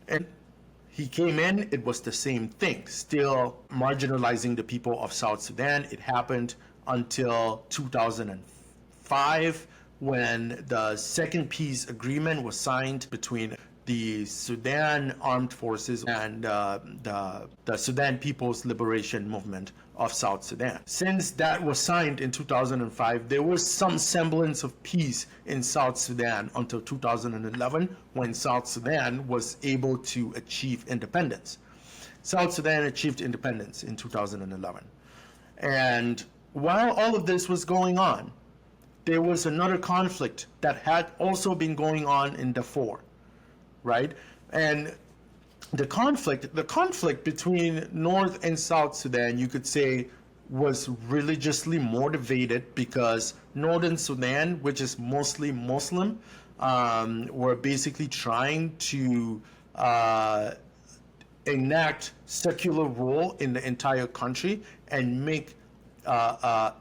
And he came in, it was the same thing, still marginalizing the people of South Sudan. It happened until 2005 when the second peace agreement was signed between the Sudan Armed Forces and the Sudan People's Liberation Movement of South Sudan. Since that was signed in 2005, there was some semblance of peace in South Sudan until 2011, when South Sudan was able to achieve independence. South Sudan achieved independence in 2011. And while all of this was going on, there was another conflict that had also been going on in Darfur, right? And the conflict between North and South Sudan, you could say, was religiously motivated, because Northern Sudan, which is mostly Muslim, were basically trying to enact secular rule in the entire country and make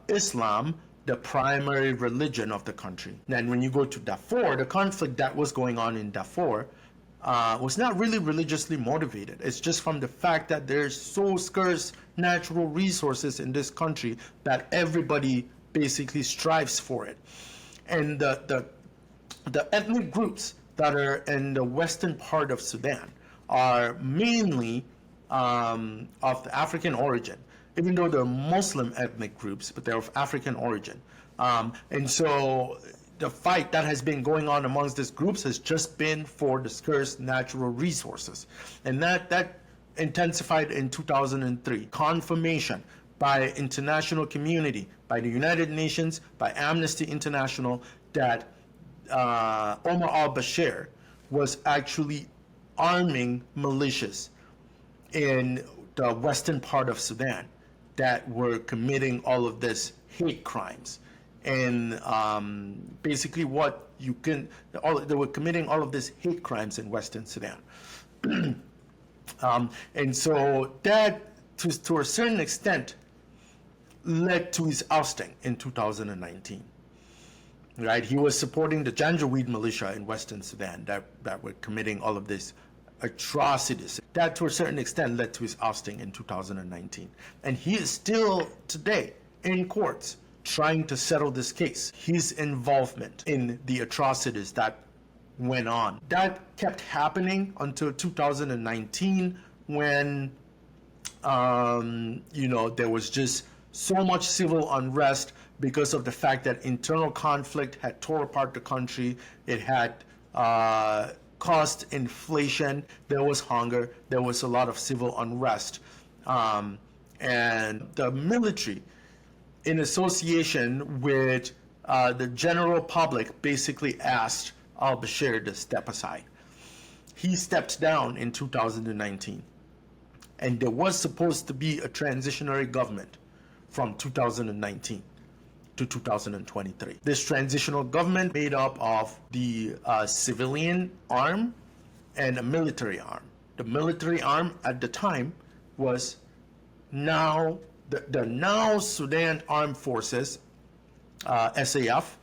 Islam the primary religion of the country. Then when you go to Darfur, the conflict that was going on in Darfur was not really religiously motivated. It's just from the fact that there's so scarce natural resources in this country that everybody basically strives for it. And the ethnic groups that are in the western part of Sudan are mainly of the African origin, even though they're Muslim ethnic groups, but they're of African origin. And so the fight that has been going on amongst these groups has just been for the scarce natural resources. And that intensified in 2003. Confirmation by international community, by the United Nations, by Amnesty International, that Omar al-Bashir was actually arming militias in the western part of Sudan that were committing all of this hate crimes. And basically what you can, they were committing all of these hate crimes in Western Sudan. And so that, to a certain extent, led to his ousting in 2019. Right? He was supporting the Janjaweed militia in Western Sudan that were committing all of these atrocities. That, to a certain extent, led to his ousting in 2019. And he is still today in courts trying to settle this case. His involvement in the atrocities that went on. That kept happening until 2019, when there was just so much civil unrest because of the fact that internal conflict had torn apart the country. It had caused inflation, there was hunger, there was a lot of civil unrest. And the military, in association with the general public, basically asked al-Bashir to step aside. He stepped down in 2019. And there was supposed to be a transitionary government from 2019 to 2023. This transitional government made up of the civilian arm and a military arm. The military arm at the time was now the now Sudan Armed Forces, SAF,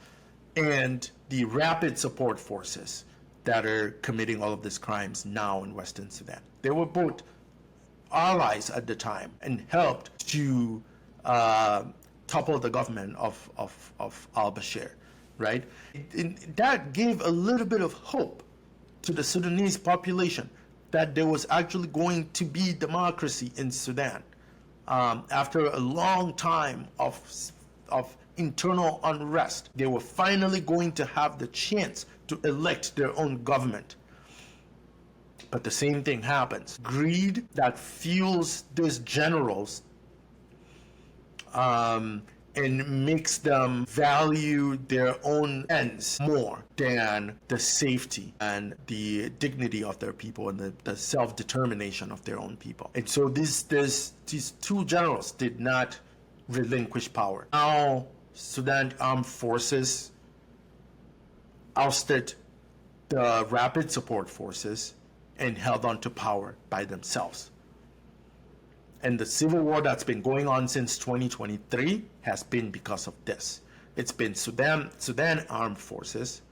and the Rapid Support Forces that are committing all of these crimes now in Western Sudan. They were both allies at the time and helped to topple the government of al-Bashir, right? That gave a little bit of hope to the Sudanese population that there was actually going to be democracy in Sudan. After a long time of internal unrest, they were finally going to have the chance to elect their own government. But the same thing happens. Greed that fuels these generals and makes them value their own ends more than the safety and the dignity of their people and the self-determination of their own people. And so these two generals did not relinquish power. Now, Sudan Armed Forces ousted the Rapid Support Forces and held on to power by themselves. And the civil war that's been going on since 2023 has been because of this. It's been Sudan Armed Forces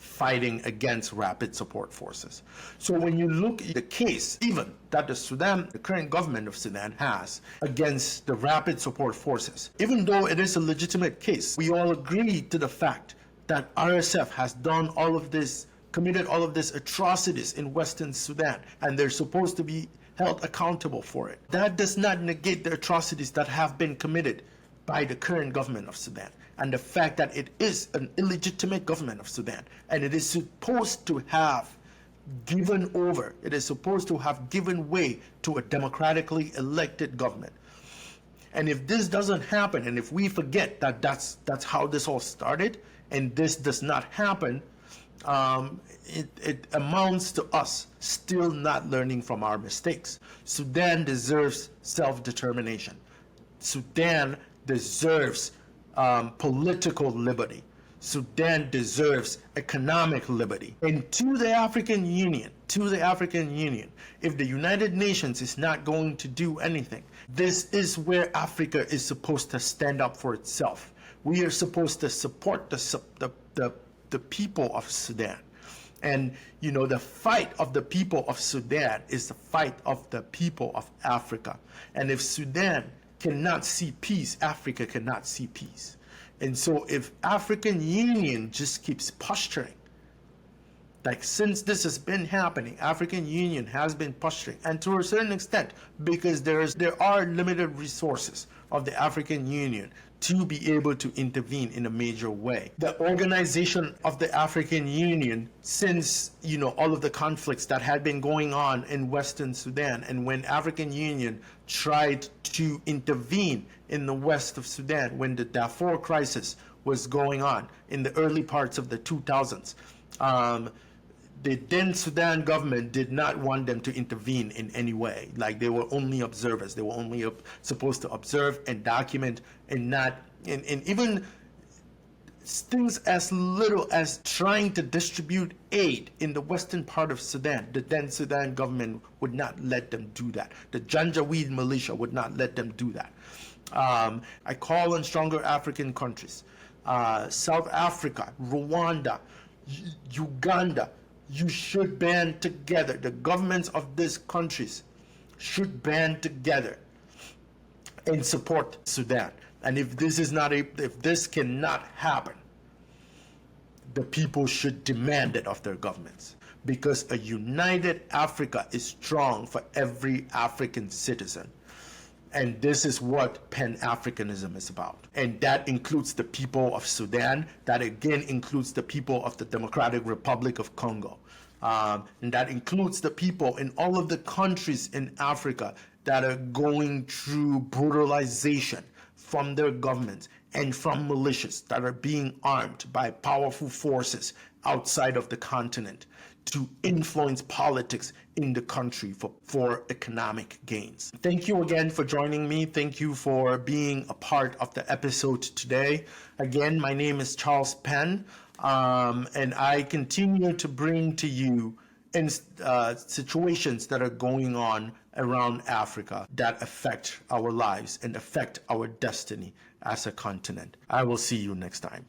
fighting against rapid support forces. So when you look at the case, even that the current government of Sudan has against the rapid support forces, even though it is a legitimate case, we all agree to the fact that RSF has done all of this, committed all of these atrocities in Western Sudan, and they're supposed to be held accountable for it. That does not negate the atrocities that have been committed by the current government of Sudan, and the fact that it is an illegitimate government of Sudan, and it is supposed to have given over, it is supposed to have given way to a democratically elected government. And if this doesn't happen, and if we forget that that's how this all started, and this does not happen, it amounts to us still not learning from our mistakes. Sudan deserves self-determination. Sudan deserves political liberty. Sudan deserves economic liberty. And to the African Union, if the United Nations is not going to do anything, this is where Africa is supposed to stand up for itself. We are supposed to support the people of Sudan. And, you know, the fight of the people of Sudan is the fight of the people of Africa. And if Sudan cannot see peace, Africa cannot see peace. And so if African Union just keeps posturing, like since this has been happening, African Union has been posturing, and to a certain extent, because there are limited resources of the African Union to be able to intervene in a major way. The organization of the African Union, since, you know, all of the conflicts that had been going on in Western Sudan, and when African Union tried to intervene in the west of Sudan, when the Darfur crisis was going on in the early parts of the 2000s, the then Sudan government did not want them to intervene in any way. Like, they were only observers. They were only supposed to observe and document, and not, and even things as little as trying to distribute aid in the western part of Sudan. The then Sudan government would not let them do that. The Janjaweed militia would not let them do that. I call on stronger African countries, South Africa, Rwanda, Uganda. You should band together. The governments of these countries should band together and support Sudan. And if this cannot happen, the people should demand it of their governments, because a united Africa is strong for every African citizen. And this is what Pan-Africanism is about. And that includes the people of Sudan. That again includes the people of the Democratic Republic of Congo. And that includes the people in all of the countries in Africa that are going through brutalization from their governments and from militias that are being armed by powerful forces outside of the continent to influence politics in the country for economic gains. Thank you again for joining me. Thank you for being a part of the episode today. Again, my name is Charles Penn, and I continue to bring to you situations that are going on around Africa that affect our lives and affect our destiny as a continent. I will see you next time.